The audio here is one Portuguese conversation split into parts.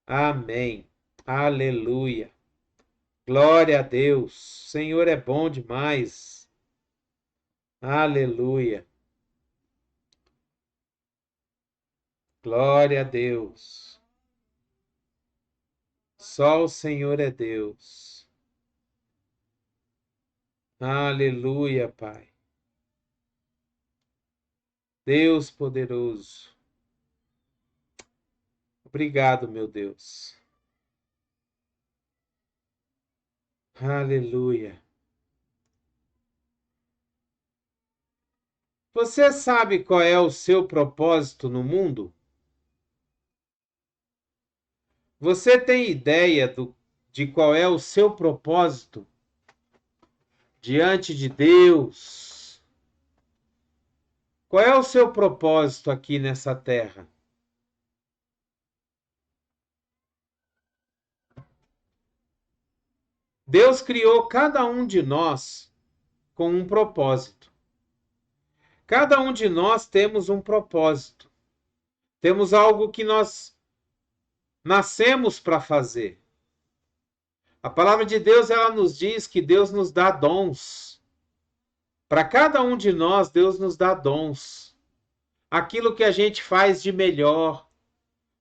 Amém. Aleluia. Glória a Deus. O Senhor é bom demais. Aleluia. Glória a Deus. Só o Senhor é Deus. Aleluia, Pai. Deus poderoso. Obrigado, meu Deus. Aleluia. Você sabe qual é o seu propósito no mundo? Você tem ideia de qual é o seu propósito diante de Deus? Qual é o seu propósito aqui nessa terra? Deus criou cada um de nós com um propósito. Cada um de nós temos um propósito. Temos algo que nós nascemos para fazer. A palavra de Deus, ela nos diz que Deus nos dá dons. Para cada um de nós, Deus nos dá dons. Aquilo que a gente faz de melhor,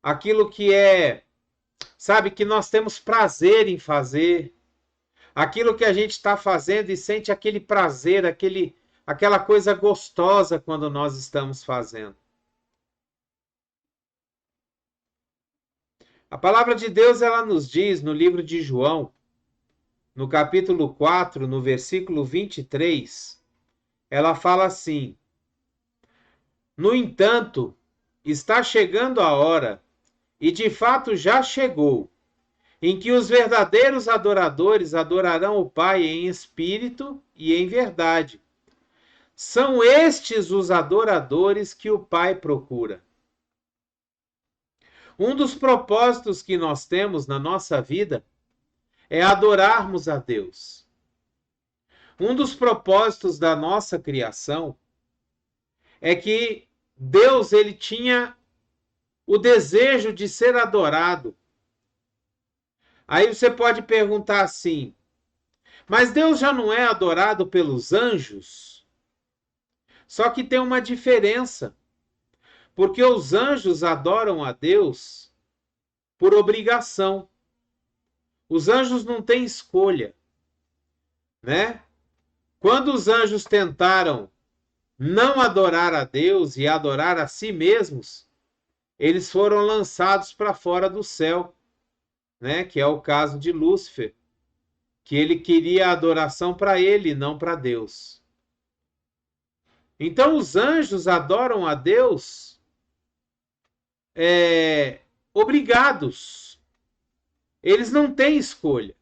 aquilo que sabe, que nós temos prazer em fazer, aquilo que a gente está fazendo e sente aquele prazer, aquela coisa gostosa quando nós estamos fazendo. A palavra de Deus, ela nos diz no livro de João, no capítulo 4, no versículo 23, ela fala assim: No entanto, está chegando a hora, e de fato já chegou, em que os verdadeiros adoradores adorarão o Pai em espírito e em verdade. São estes os adoradores que o Pai procura. Um dos propósitos que nós temos na nossa vida é adorarmos a Deus. Um dos propósitos da nossa criação é que Deus, ele tinha o desejo de ser adorado. Aí você pode perguntar assim: mas Deus já não é adorado pelos anjos? Só que tem uma diferença, porque os anjos adoram a Deus por obrigação. Os anjos não têm escolha, né? Quando os anjos tentaram não adorar a Deus e adorar a si mesmos, eles foram lançados para fora do céu, né? Que é o caso de Lúcifer, que ele queria a adoração para ele, não para Deus. Então os anjos adoram a Deus obrigados. Eles não têm escolha.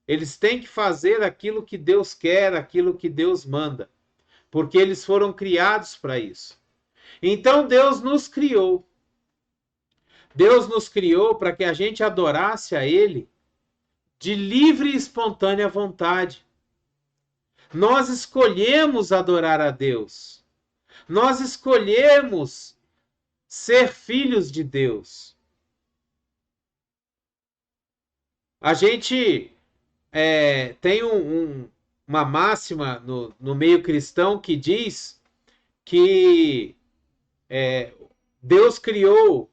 Eles têm que fazer aquilo que Deus quer, aquilo que Deus manda, porque eles foram criados para isso. Então Deus nos criou. Deus nos criou para que a gente adorasse a Ele de livre e espontânea vontade. Nós escolhemos adorar a Deus. Nós escolhemos ser filhos de Deus. A gente tem uma máxima no meio cristão que diz que Deus criou,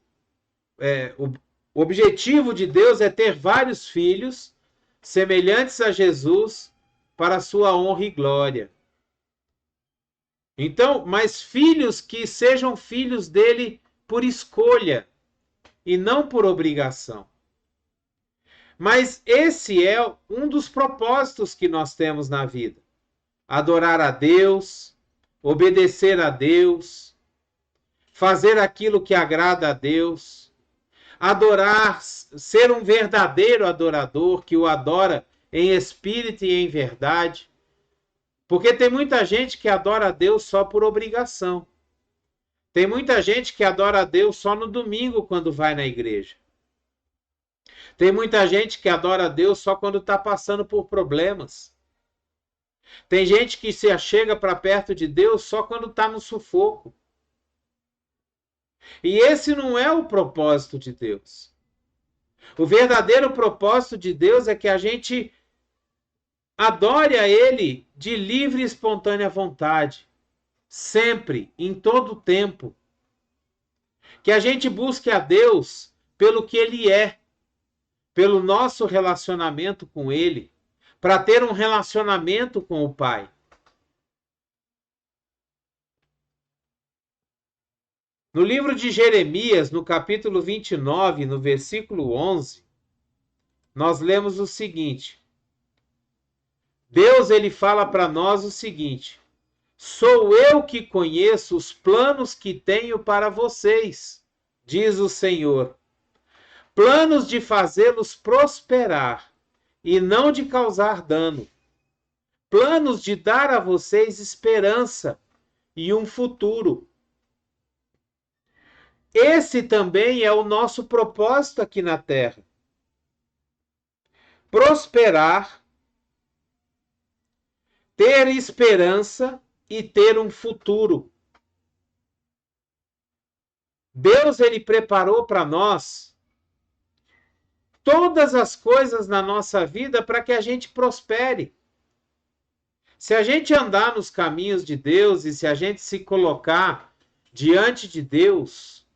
o objetivo de Deus é ter vários filhos semelhantes a Jesus para a sua honra e glória. Então, mas filhos que sejam filhos dele por escolha e não por obrigação. Mas esse é um dos propósitos que nós temos na vida: adorar a Deus, obedecer a Deus, fazer aquilo que agrada a Deus, adorar, ser um verdadeiro adorador que o adora em espírito e em verdade. Porque tem muita gente que adora a Deus só por obrigação. Tem muita gente que adora a Deus só no domingo quando vai na igreja. Tem muita gente que adora a Deus só quando está passando por problemas. Tem gente que se achega para perto de Deus só quando está no sufoco. E esse não é o propósito de Deus. O verdadeiro propósito de Deus é que a gente adore a Ele de livre e espontânea vontade, sempre, em todo o tempo. Que a gente busque a Deus pelo que Ele é, pelo nosso relacionamento com Ele, para ter um relacionamento com o Pai. No livro de Jeremias, no capítulo 29, no versículo 11, nós lemos o seguinte: Deus, ele fala para nós o seguinte: sou eu que conheço os planos que tenho para vocês, diz o Senhor. Planos de fazê-los prosperar e não de causar dano. Planos de dar a vocês esperança e um futuro. Esse também é o nosso propósito aqui na Terra. Prosperar, ter esperança e ter um futuro. Deus, ele preparou para nós todas as coisas na nossa vida para que a gente prospere. Se a gente andar nos caminhos de Deus e se a gente se colocar diante de Deus,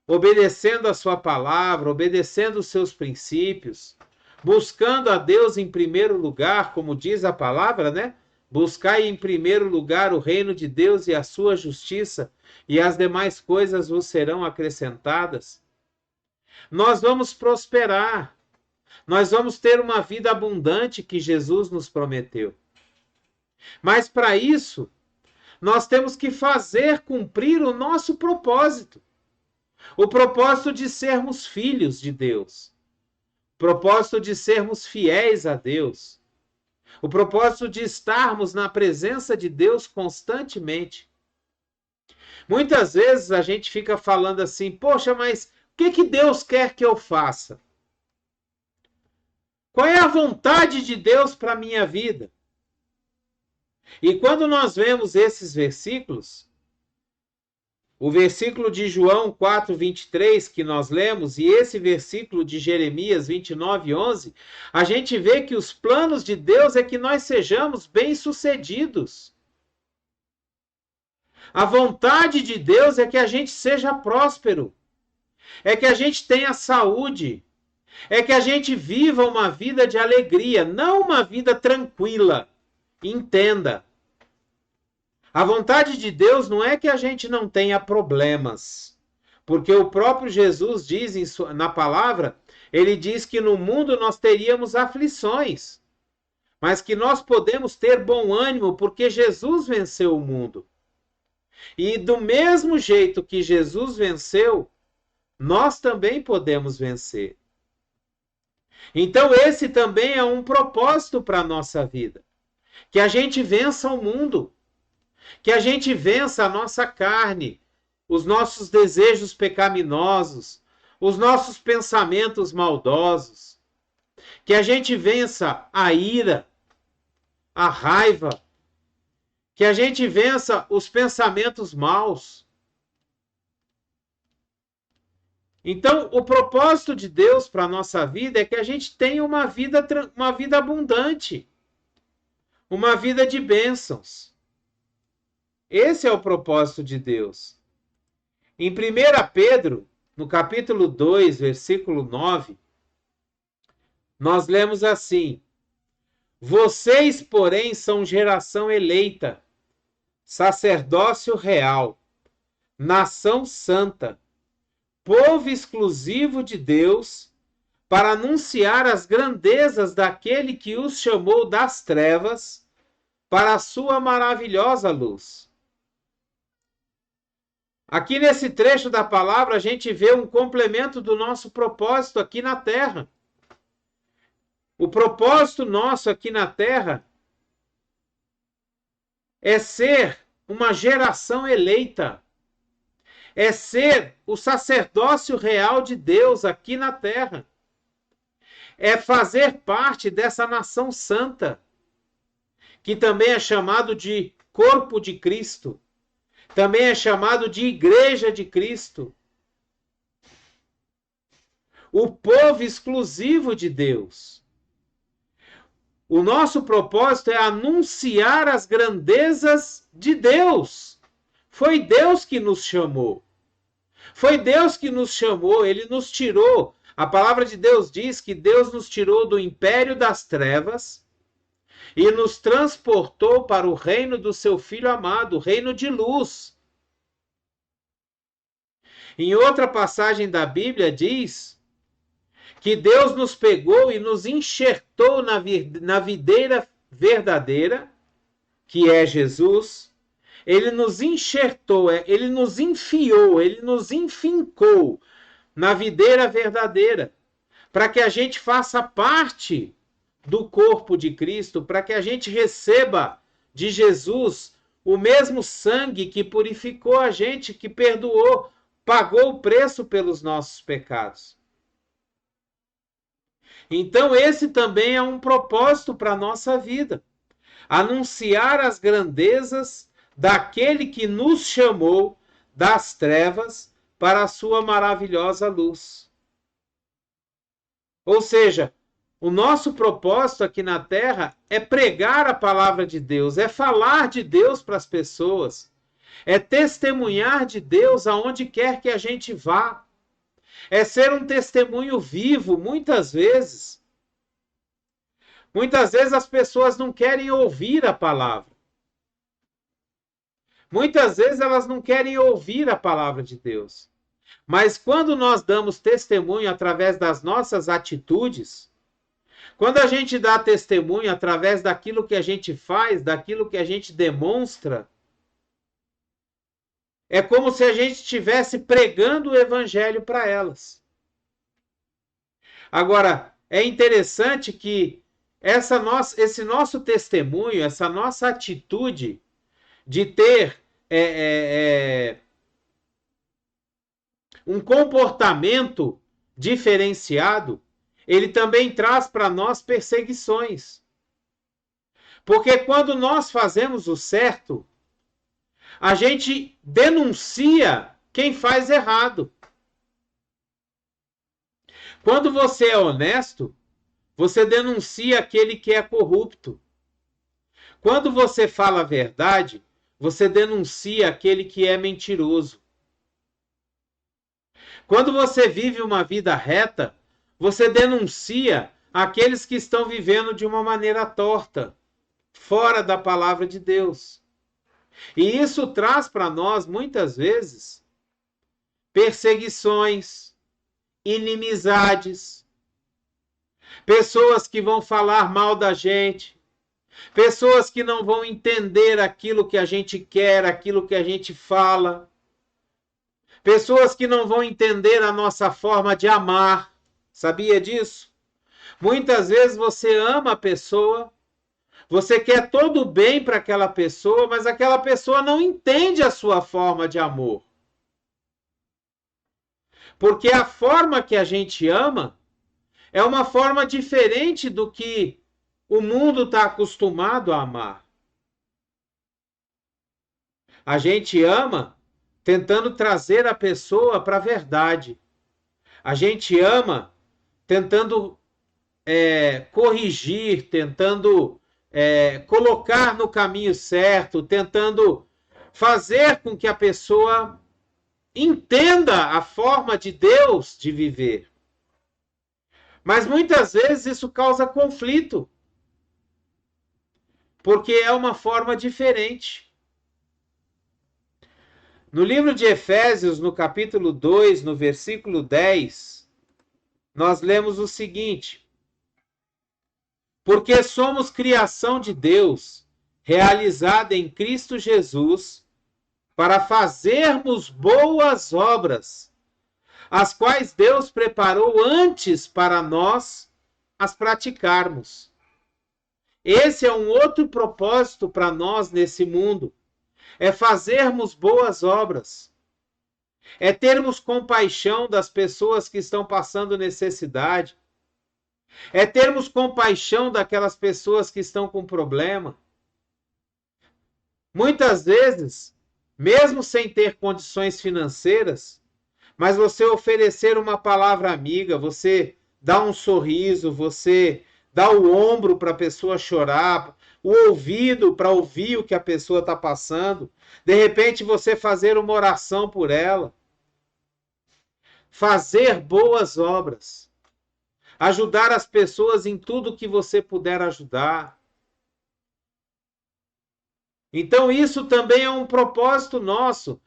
obedecendo a sua palavra, obedecendo os seus princípios, buscando a Deus em primeiro lugar, como diz a palavra, né? Buscai em primeiro lugar o reino de Deus e a sua justiça, e as demais coisas vos serão acrescentadas. Nós vamos prosperar. Nós vamos ter uma vida abundante que Jesus nos prometeu. Mas para isso, nós temos que fazer cumprir o nosso propósito. O propósito de sermos filhos de Deus. O propósito de sermos fiéis a Deus. O propósito de estarmos na presença de Deus constantemente. Muitas vezes a gente fica falando assim, poxa, mas o que Deus quer que eu faça? Qual é a vontade de Deus para a minha vida? E quando nós vemos esses versículos, o versículo de João 4:23 que nós lemos, e esse versículo de Jeremias 29:11, a gente vê que os planos de Deus é que nós sejamos bem-sucedidos. A vontade de Deus é que a gente seja próspero, é que a gente tenha saúde, é que a gente viva uma vida de alegria, não uma vida tranquila. Entenda. A vontade de Deus não é que a gente não tenha problemas, porque o próprio Jesus diz na palavra, ele diz que no mundo nós teríamos aflições, mas que nós podemos ter bom ânimo porque Jesus venceu o mundo. E do mesmo jeito que Jesus venceu, nós também podemos vencer. Então esse também é um propósito para a nossa vida, que a gente vença o mundo. Que a gente vença a nossa carne, os nossos desejos pecaminosos, os nossos pensamentos maldosos. Que a gente vença a ira, a raiva. Que a gente vença os pensamentos maus. Então, o propósito de Deus para a nossa vida é que a gente tenha uma vida abundante, uma vida de bênçãos. Esse é o propósito de Deus. Em 1 Pedro, no capítulo 2, versículo 9, nós lemos assim: vocês, porém, são geração eleita, sacerdócio real, nação santa, povo exclusivo de Deus, para anunciar as grandezas daquele que os chamou das trevas para a sua maravilhosa luz. Aqui nesse trecho da palavra a gente vê um complemento do nosso propósito aqui na Terra. O propósito nosso aqui na Terra é ser uma geração eleita. É ser o sacerdócio real de Deus aqui na Terra. É fazer parte dessa nação santa, que também é chamado de corpo de Cristo. Também é chamado de Igreja de Cristo. o povo exclusivo de Deus. O nosso propósito é anunciar as grandezas de Deus. Foi Deus que nos chamou. Foi Deus que nos chamou, Ele nos tirou. A palavra de Deus diz que Deus nos tirou do império das trevas e nos transportou para o reino do seu Filho amado, o reino de luz. Em outra passagem da Bíblia diz que Deus nos pegou e nos enxertou na videira verdadeira, que é Jesus. Ele nos enxertou, ele nos enfiou, ele nos enfincou na videira verdadeira, para que a gente faça parte do corpo de Cristo, para que a gente receba de Jesus o mesmo sangue que purificou a gente, que perdoou, pagou o preço pelos nossos pecados. Então, esse também é um propósito para a nossa vida. Anunciar as grandezas daquele que nos chamou das trevas para a sua maravilhosa luz. Ou seja, o nosso propósito aqui na Terra é pregar a palavra de Deus, é falar de Deus para as pessoas, é testemunhar de Deus aonde quer que a gente vá. É ser um testemunho vivo, muitas vezes. Muitas vezes as pessoas não querem ouvir a palavra. Muitas vezes elas não querem ouvir a palavra de Deus. Mas quando nós damos testemunho através das nossas atitudes, quando a gente dá testemunho através daquilo que a gente faz, daquilo que a gente demonstra, é como se a gente estivesse pregando o evangelho para elas. Agora, é interessante que esse nosso testemunho, essa nossa atitude de ter um comportamento diferenciado, ele também traz para nós perseguições. Porque quando nós fazemos o certo, a gente denuncia quem faz errado. Quando você é honesto, você denuncia aquele que é corrupto. Quando você fala a verdade, você denuncia aquele que é mentiroso. Quando você vive uma vida reta, você denuncia aqueles que estão vivendo de uma maneira torta, fora da palavra de Deus. E isso traz para nós, muitas vezes, perseguições, inimizades, pessoas que vão falar mal da gente, pessoas que não vão entender aquilo que a gente quer, aquilo que a gente fala, pessoas que não vão entender a nossa forma de amar. Sabia disso? Muitas vezes você ama a pessoa, você quer todo o bem para aquela pessoa, mas aquela pessoa não entende a sua forma de amor. Porque a forma que a gente ama é uma forma diferente do que o mundo está acostumado a amar. A gente ama tentando trazer a pessoa para a verdade. A gente ama tentando corrigir, tentando colocar no caminho certo, tentando fazer com que a pessoa entenda a forma de Deus de viver. Mas muitas vezes isso causa conflito, porque é uma forma diferente. No livro de Efésios, no capítulo 2, no versículo 10, nós lemos o seguinte: porque somos criação de Deus, realizada em Cristo Jesus, para fazermos boas obras, as quais Deus preparou antes para nós as praticarmos. Esse é um outro propósito para nós nesse mundo, é fazermos boas obras, é termos compaixão das pessoas que estão passando necessidade, é termos compaixão daquelas pessoas que estão com problema. Muitas vezes, mesmo sem ter condições financeiras, mas você oferecer uma palavra amiga, você dá um sorriso, você dá o ombro para a pessoa chorar, o ouvido para ouvir o que a pessoa está passando, de repente você fazer uma oração por ela, fazer boas obras, ajudar as pessoas em tudo que você puder ajudar. Então isso também é um propósito nosso.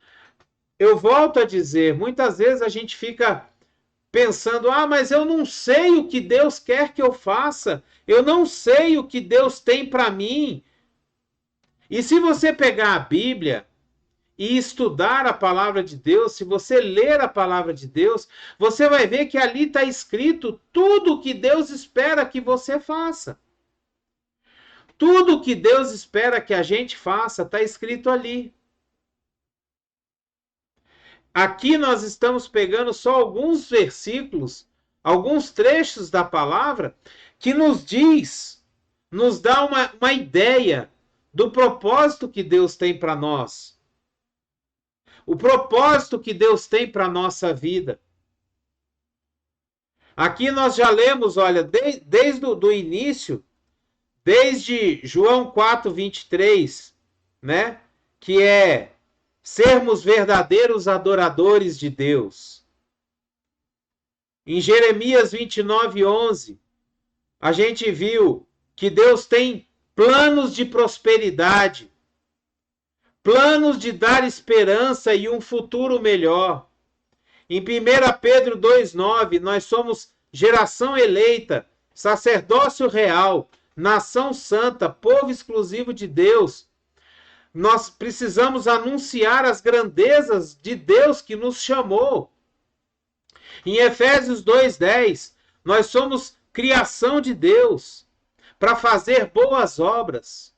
Eu volto a dizer, muitas vezes a gente fica pensando, mas eu não sei o que Deus quer que eu faça, eu não sei o que Deus tem para mim. E se você pegar a Bíblia e estudar a palavra de Deus, se você ler a palavra de Deus, você vai ver que ali está escrito tudo o que Deus espera que você faça. Tudo o que Deus espera que a gente faça está escrito ali. Aqui nós estamos pegando só alguns versículos, alguns trechos da palavra que nos dá uma ideia do propósito que Deus tem para nós. O propósito que Deus tem para a nossa vida. Aqui nós já lemos, olha, desde o início, desde João 4:23, né? Que é sermos verdadeiros adoradores de Deus. Em Jeremias 29:11, a gente viu que Deus tem planos de prosperidade, planos de dar esperança e um futuro melhor. Em 1 Pedro 2:9, nós somos geração eleita, sacerdócio real, nação santa, povo exclusivo de Deus. Nós precisamos anunciar as grandezas de Deus que nos chamou. Em Efésios 2:10, nós somos criação de Deus para fazer boas obras.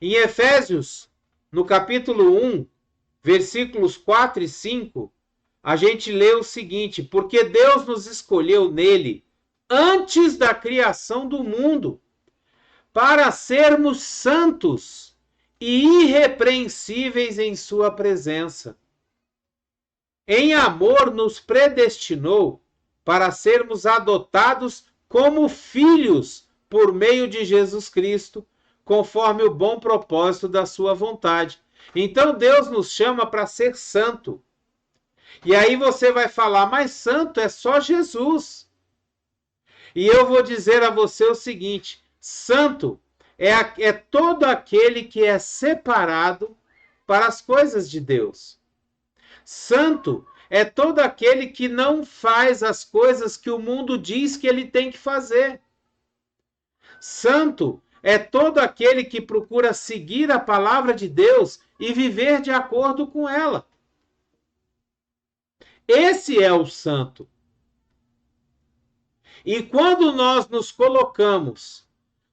Em Efésios, no capítulo 1, versículos 4 e 5, a gente lê o seguinte: porque Deus nos escolheu nele antes da criação do mundo, para sermos santos e irrepreensíveis em sua presença. Em amor nos predestinou para sermos adotados como filhos por meio de Jesus Cristo, conforme o bom propósito da sua vontade. Então Deus nos chama para ser santo. E aí você vai falar, mas santo é só Jesus. E eu vou dizer a você o seguinte: santo é todo aquele que é separado para as coisas de Deus. Santo é todo aquele que não faz as coisas que o mundo diz que ele tem que fazer. Santo é todo aquele que procura seguir a palavra de Deus e viver de acordo com ela. Esse é o santo. E quando nós nos colocamos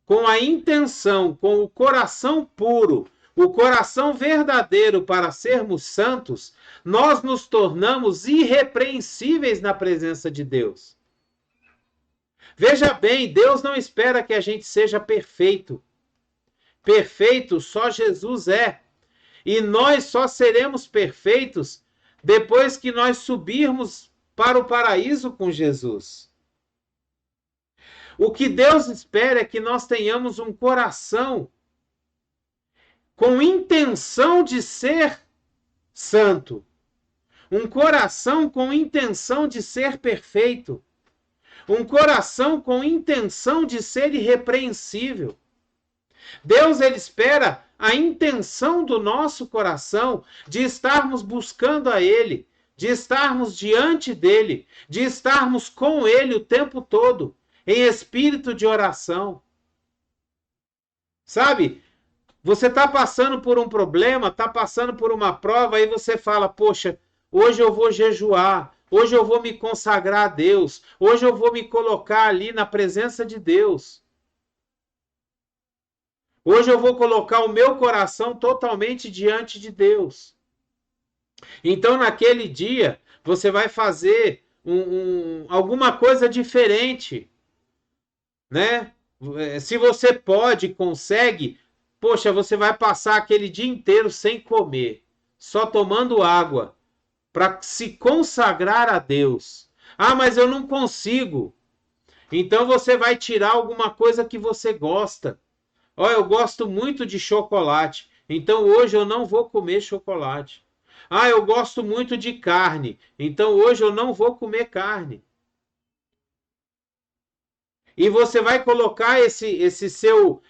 com a intenção, com o coração puro, o coração verdadeiro para sermos santos, nós nos tornamos irrepreensíveis na presença de Deus. Veja bem, Deus não espera que a gente seja perfeito. Perfeito só Jesus é. E nós só seremos perfeitos depois que nós subirmos para o paraíso com Jesus. O que Deus espera é que nós tenhamos um coração com intenção de ser santo. Um coração com intenção de ser perfeito. Um coração com intenção de ser irrepreensível. Deus, ele espera a intenção do nosso coração de estarmos buscando a Ele, de estarmos diante dEle, de estarmos com Ele o tempo todo, em espírito de oração. Sabe? Você está passando por um problema, está passando por uma prova, aí você fala, poxa, hoje eu vou jejuar, hoje eu vou me consagrar a Deus, hoje eu vou me colocar ali na presença de Deus. Hoje eu vou colocar o meu coração totalmente diante de Deus. Então, naquele dia, você vai fazer alguma coisa diferente, né? Se você pode, consegue, poxa, você vai passar aquele dia inteiro sem comer, só tomando água, para se consagrar a Deus. Ah, mas eu não consigo. Então você vai tirar alguma coisa que você gosta. Ó, eu gosto muito de chocolate, então hoje eu não vou comer chocolate. Ah, eu gosto muito de carne, então hoje eu não vou comer carne. E você vai colocar esse seu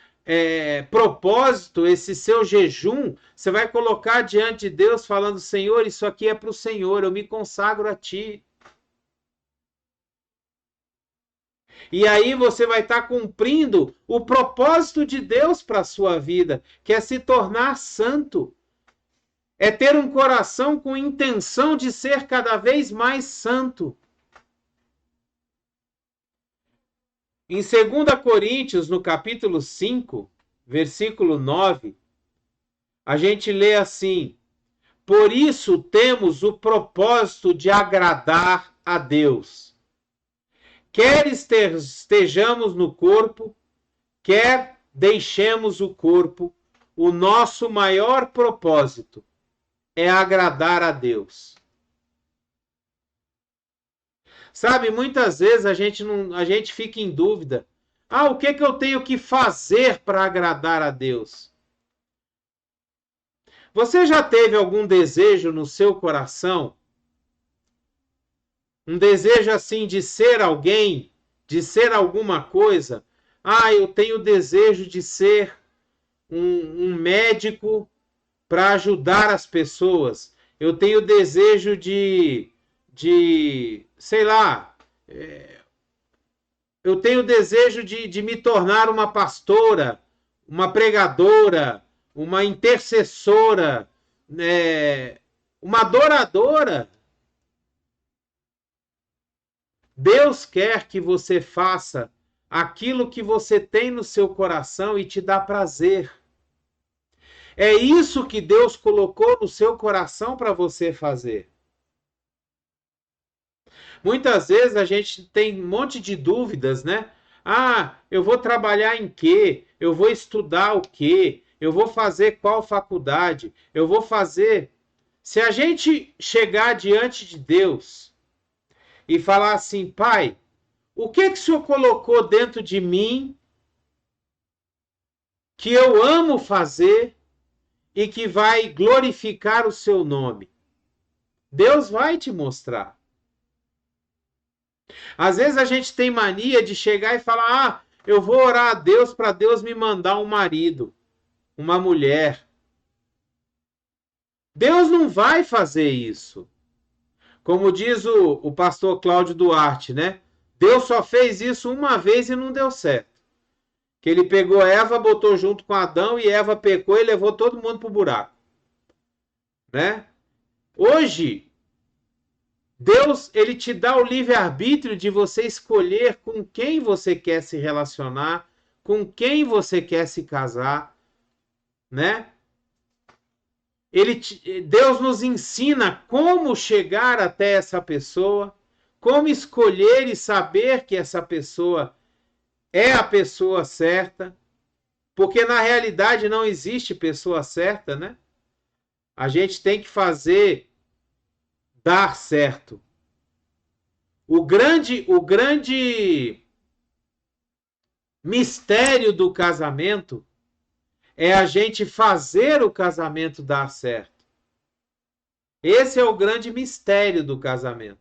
propósito, esse seu jejum, você vai colocar diante de Deus falando, Senhor, isso aqui é para o Senhor, eu me consagro a Ti. E aí você vai estar cumprindo o propósito de Deus para a sua vida, que é se tornar santo. É ter um coração com intenção de ser cada vez mais santo. Em 2 Coríntios, no capítulo 5, versículo 9, a gente lê assim: por isso temos o propósito de agradar a Deus. Quer estejamos no corpo, quer deixemos o corpo, o nosso maior propósito é agradar a Deus. Sabe, muitas vezes a gente fica em dúvida. Ah, o que eu tenho que fazer para agradar a Deus? Você já teve algum desejo no seu coração? Um desejo assim de ser alguém, de ser alguma coisa? Ah, eu tenho desejo de ser um médico para ajudar as pessoas. Eu tenho desejo sei lá, eu tenho desejo de me tornar uma pastora, uma pregadora, uma intercessora, uma adoradora. Deus quer que você faça aquilo que você tem no seu coração e te dá prazer. É isso que Deus colocou no seu coração para você fazer. Muitas vezes a gente tem um monte de dúvidas, né? Ah, eu vou trabalhar em quê? Eu vou estudar o quê? Eu vou fazer qual faculdade? Eu vou fazer. Se a gente chegar diante de Deus e falar assim, Pai, o que o Senhor colocou dentro de mim que eu amo fazer e que vai glorificar o seu nome? Deus vai te mostrar. Às vezes a gente tem mania de chegar e falar: ah, eu vou orar a Deus para Deus me mandar um marido, uma mulher. Deus não vai fazer isso. Como diz o pastor Cláudio Duarte, né? Deus só fez isso uma vez e não deu certo. Que ele pegou Eva, botou junto com Adão e Eva pecou e levou todo mundo para o buraco. Né? Hoje, Deus, ele te dá o livre-arbítrio de você escolher com quem você quer se relacionar, com quem você quer se casar, né? Deus nos ensina como chegar até essa pessoa, como escolher e saber que essa pessoa é a pessoa certa, porque na realidade não existe pessoa certa, né? A gente tem que fazer dar certo. O grande mistério do casamento é a gente fazer o casamento dar certo. Esse é o grande mistério do casamento.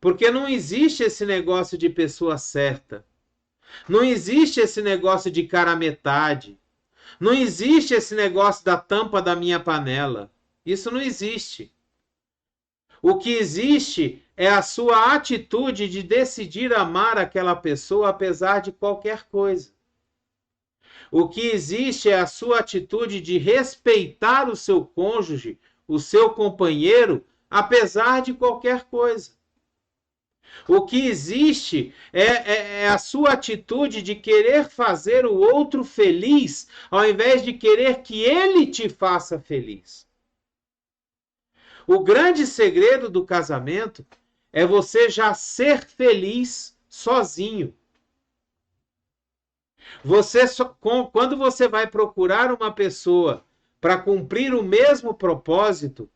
Porque não existe esse negócio de pessoa certa. Não existe esse negócio de cara metade. Não existe esse negócio da tampa da minha panela. Isso não existe. O que existe é a sua atitude de decidir amar aquela pessoa apesar de qualquer coisa. O que existe é a sua atitude de respeitar o seu cônjuge, o seu companheiro, apesar de qualquer coisa. O que existe é a sua atitude de querer fazer o outro feliz, ao invés de querer que ele te faça feliz. O grande segredo do casamento é você já ser feliz sozinho. Quando você vai procurar uma pessoa para cumprir o mesmo propósito,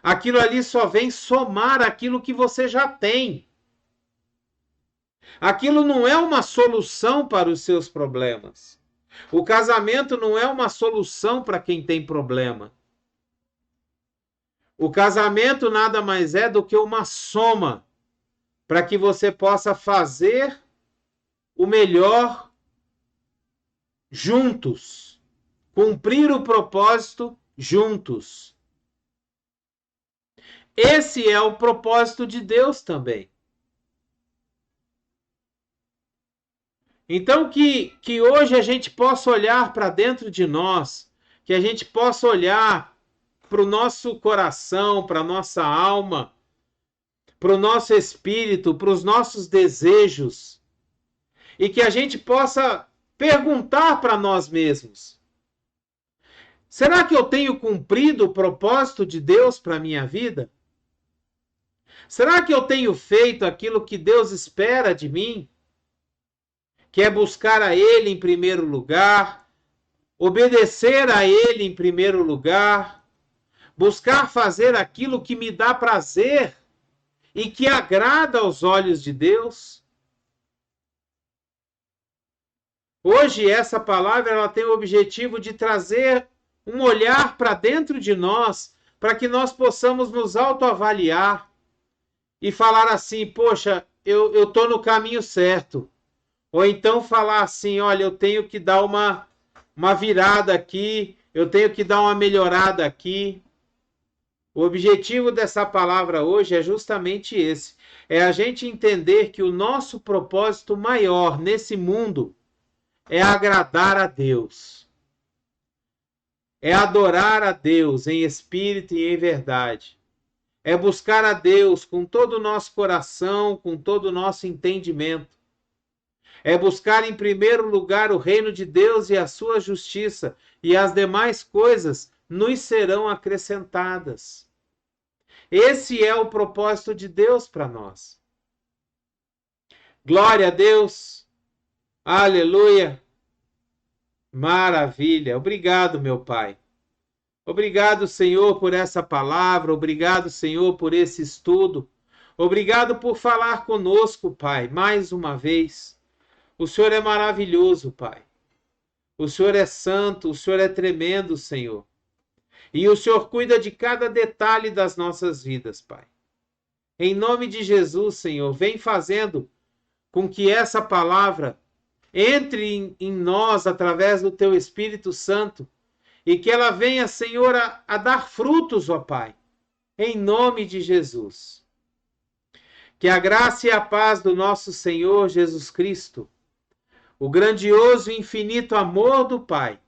Aquilo ali só vem somar aquilo que você já tem. Aquilo não é uma solução para os seus problemas. O casamento não é uma solução para quem tem problema. O casamento nada mais é do que uma soma para que você possa fazer o melhor juntos, cumprir o propósito juntos. Esse é o propósito de Deus também. Então, que hoje a gente possa olhar para dentro de nós, que a gente possa olhar para o nosso coração, para a nossa alma, para o nosso espírito, para os nossos desejos, e que a gente possa perguntar para nós mesmos: será que eu tenho cumprido o propósito de Deus para a minha vida? Será que eu tenho feito aquilo que Deus espera de mim? Que é buscar a Ele em primeiro lugar, obedecer a Ele em primeiro lugar, buscar fazer aquilo que me dá prazer e que agrada aos olhos de Deus. Hoje essa palavra ela tem o objetivo de trazer um olhar para dentro de nós, para que nós possamos nos autoavaliar e falar assim: poxa, eu estou no caminho certo. Ou então falar assim: olha, eu tenho que dar uma virada aqui, eu tenho que dar uma melhorada aqui. O objetivo dessa palavra hoje é justamente esse. É a gente entender que o nosso propósito maior nesse mundo é agradar a Deus. É adorar a Deus em espírito e em verdade. É buscar a Deus com todo o nosso coração, com todo o nosso entendimento. É buscar em primeiro lugar o reino de Deus e a sua justiça, e as demais coisas nos serão acrescentadas. Esse é o propósito de Deus para nós. Glória a Deus. Aleluia. Maravilha. Obrigado, meu Pai. Obrigado, Senhor, por essa palavra. Obrigado, Senhor, por esse estudo. Obrigado por falar conosco, Pai, mais uma vez. O Senhor é maravilhoso, Pai. O Senhor é santo, o Senhor é tremendo, Senhor. E o Senhor cuida de cada detalhe das nossas vidas, Pai. Em nome de Jesus, Senhor, vem fazendo com que essa palavra entre em nós através do Teu Espírito Santo e que ela venha, Senhor, a dar frutos, ó Pai. Em nome de Jesus. Que a graça e a paz do nosso Senhor Jesus Cristo, o grandioso e infinito amor do Pai,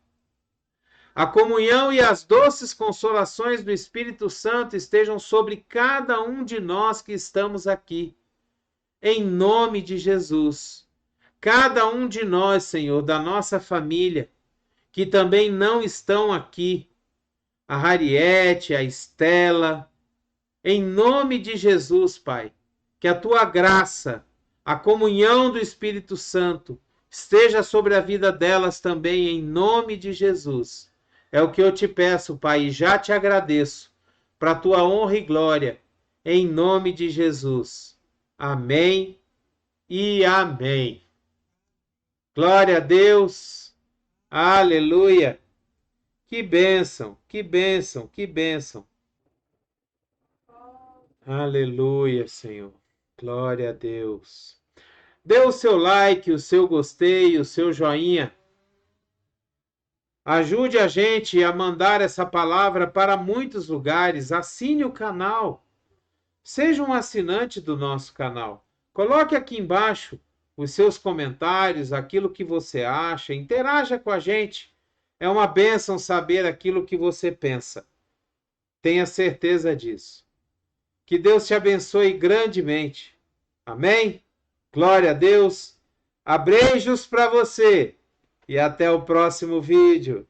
a comunhão e as doces consolações do Espírito Santo estejam sobre cada um de nós que estamos aqui. Em nome de Jesus. Cada um de nós, Senhor, da nossa família, que também não estão aqui, a Hariete, a Estela, em nome de Jesus, Pai, que a Tua graça, a comunhão do Espírito Santo, esteja sobre a vida delas também, em nome de Jesus. É o que eu te peço, Pai, e já te agradeço, para a Tua honra e glória, em nome de Jesus. Amém e amém. Glória a Deus. Aleluia. Que bênção, que bênção, que bênção. Aleluia, Senhor. Glória a Deus. Dê o seu like, o seu gostei, o seu joinha. Ajude a gente a mandar essa palavra para muitos lugares. Assine o canal. Seja um assinante do nosso canal. Coloque aqui embaixo os seus comentários, aquilo que você acha. Interaja com a gente. É uma bênção saber aquilo que você pensa. Tenha certeza disso. Que Deus te abençoe grandemente. Amém? Glória a Deus. Abreijos para você. E até o próximo vídeo.